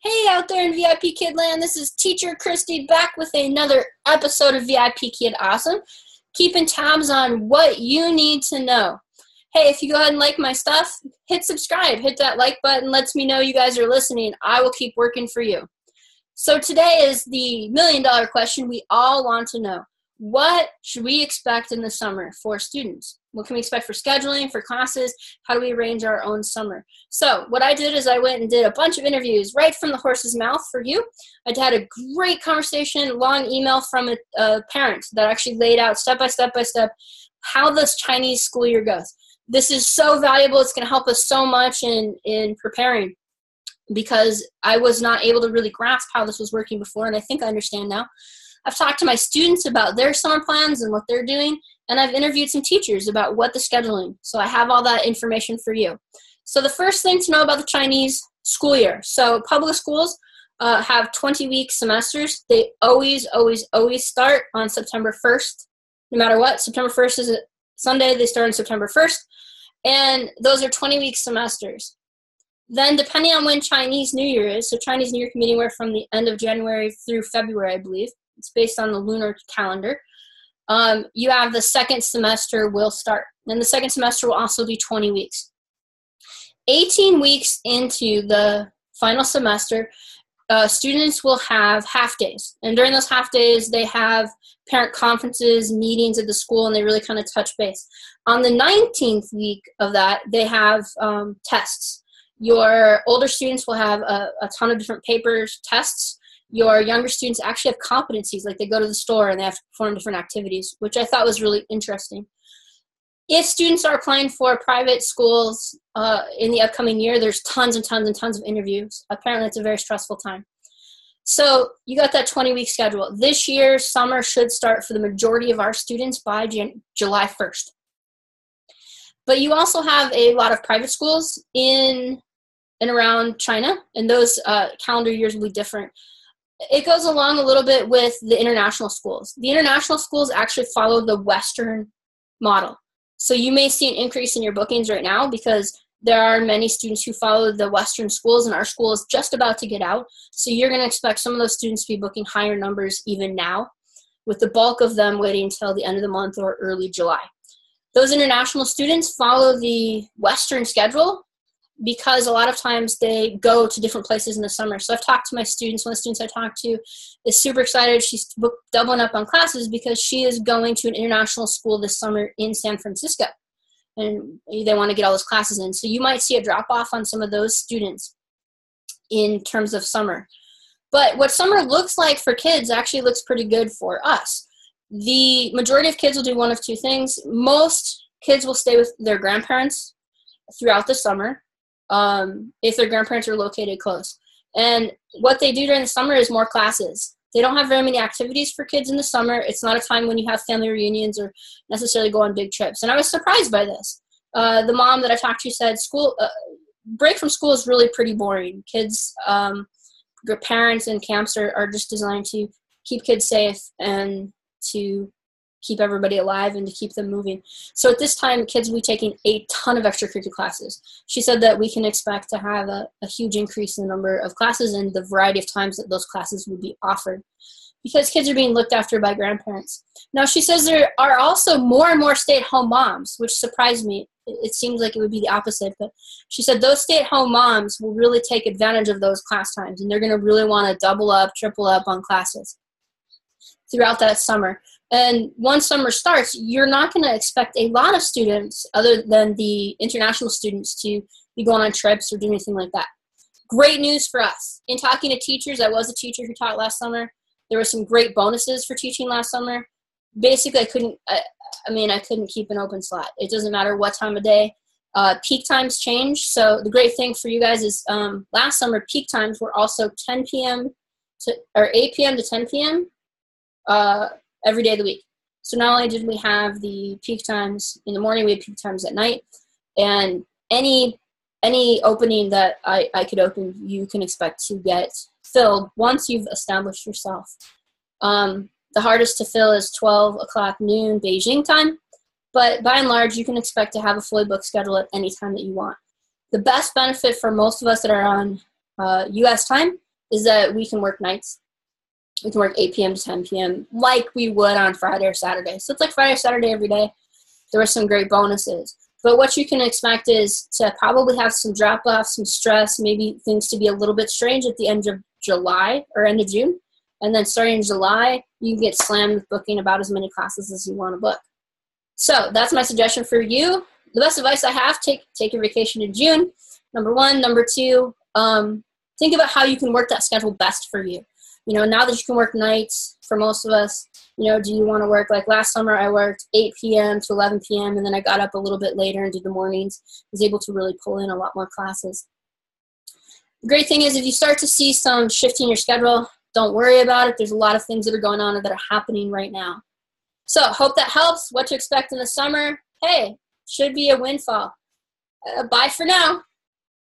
Hey out there in VIP Kid Land, this is Teacher Christy back with another episode of VIP Kid Awesome, keeping tabs on what you need to know. Hey, if you go ahead and like my stuff, hit subscribe, hit that like button, lets me know you guys are listening. I will keep working for you. So today is the million-dollar question we all want to know. What should we expect in the summer for students? What can we expect for scheduling, for classes? How do we arrange our own summer? So what I did is I went and did a bunch of interviews right from the horse's mouth for you. I had a great conversation, long email from a parent that actually laid out step by step how this Chinese school year goes. This is so valuable. It's going to help us so much in preparing, because I was not able to really grasp how this was working before, and I think I understand now. I've talked to my students about their summer plans and what they're doing, and I've interviewed some teachers about what the scheduling. So I have all that information for you. So the first thing to know about the Chinese school year. So public schools have 20-week semesters. They always start on September 1st. No matter what, September 1st is a Sunday. They start on September 1st, and those are 20-week semesters. Then, depending on when Chinese New Year is, so Chinese New Year can be anywhere from the end of January through February, I believe. It's based on the lunar calendar. You have the second semester will start. And the second semester will also be 20 weeks. 18 weeks into the final semester, students will have half days. And during those half days, they have parent conferences, meetings at the school, and they really kind of touch base. On the 19th week of that, they have tests. Your older students will have a ton of different papers, tests. Your younger students actually have competencies, like they go to the store and they have to perform different activities, which I thought was really interesting. If students are applying for private schools in the upcoming year, there's tons and tons of interviews. Apparently, it's a very stressful time. So you got that 20-week schedule. This year, summer should start for the majority of our students by July 1st. But you also have a lot of private schools in and around China, and those calendar years will be different. It goes along a little bit with the international schools. The international schools actually follow the Western model. So you may see an increase in your bookings right now because there are many students who follow the Western schools, and our school is just about to get out. So you're going to expect some of those students to be booking higher numbers even now, with the bulk of them waiting until the end of the month or early July. Those international students follow the Western schedule because a lot of times they go to different places in the summer. So I've talked to my students. One of the students I talked to is super excited. She's doubling up on classes because she is going to an international school this summer in San Francisco, and they want to get all those classes in. So you might see a drop-off on some of those students in terms of summer. But what summer looks like for kids actually looks pretty good for us. The majority of kids will do one of two things. Most kids will stay with their grandparents throughout the summer, if their grandparents are located close. And what they do during the summer is more classes. They don't have very many activities for kids in the summer. It's not a time when you have family reunions or necessarily go on big trips. And I was surprised by this. The mom that I talked to said break from school is really pretty boring. Kids, parents and camps are just designed to keep kids safe and to keep everybody alive and to keep them moving. So at this time, kids will be taking a ton of extracurricular classes. She said that we can expect to have a huge increase in the number of classes and the variety of times that those classes will be offered, because kids are being looked after by grandparents. Now, she says there are also more and more stay-at-home moms, which surprised me. It seems like it would be the opposite, but she said those stay-at-home moms will really take advantage of those class times, and they're going to really want to double up, triple up on classes throughout that summer. And once summer starts, you're not going to expect a lot of students, other than the international students, to be going on trips or doing anything like that. Great news for us. In talking to teachers, I was a teacher who taught last summer. There were some great bonuses for teaching last summer. Basically, I couldn't keep an open slot. It doesn't matter what time of day. Peak times change. So the great thing for you guys is last summer, peak times were also 8 p.m. to 10 p.m. Every day of the week. So not only did we have the peak times in the morning, we had peak times at night, and any opening that I could open, you can expect to get filled once you've established yourself. The hardest to fill is 12 o'clock noon Beijing time, but by and large, you can expect to have a fully booked schedule at any time that you want. The best benefit for most of us that are on U.S. time is that we can work nights. We can work 8 p.m. to 10 p.m. like we would on Friday or Saturday. So it's like Friday or Saturday every day. There were some great bonuses. But what you can expect is to probably have some drop-off, some stress, maybe things to be a little bit strange at the end of July or end of June. And then starting in July, you can get slammed with booking about as many classes as you want to book. So that's my suggestion for you. The best advice I have, take your vacation in June, number one. Number two, think about how you can work that schedule best for you. Now that you can work nights for most of us, do you want to work, like last summer I worked 8 p.m. to 11 p.m. and then I got up a little bit later and did the mornings. I was able to really pull in a lot more classes. The great thing is if you start to see some shift in your schedule, don't worry about it. There's a lot of things that are going on that are happening right now. So hope that helps. What to expect in the summer? Hey, should be a windfall. Bye for now.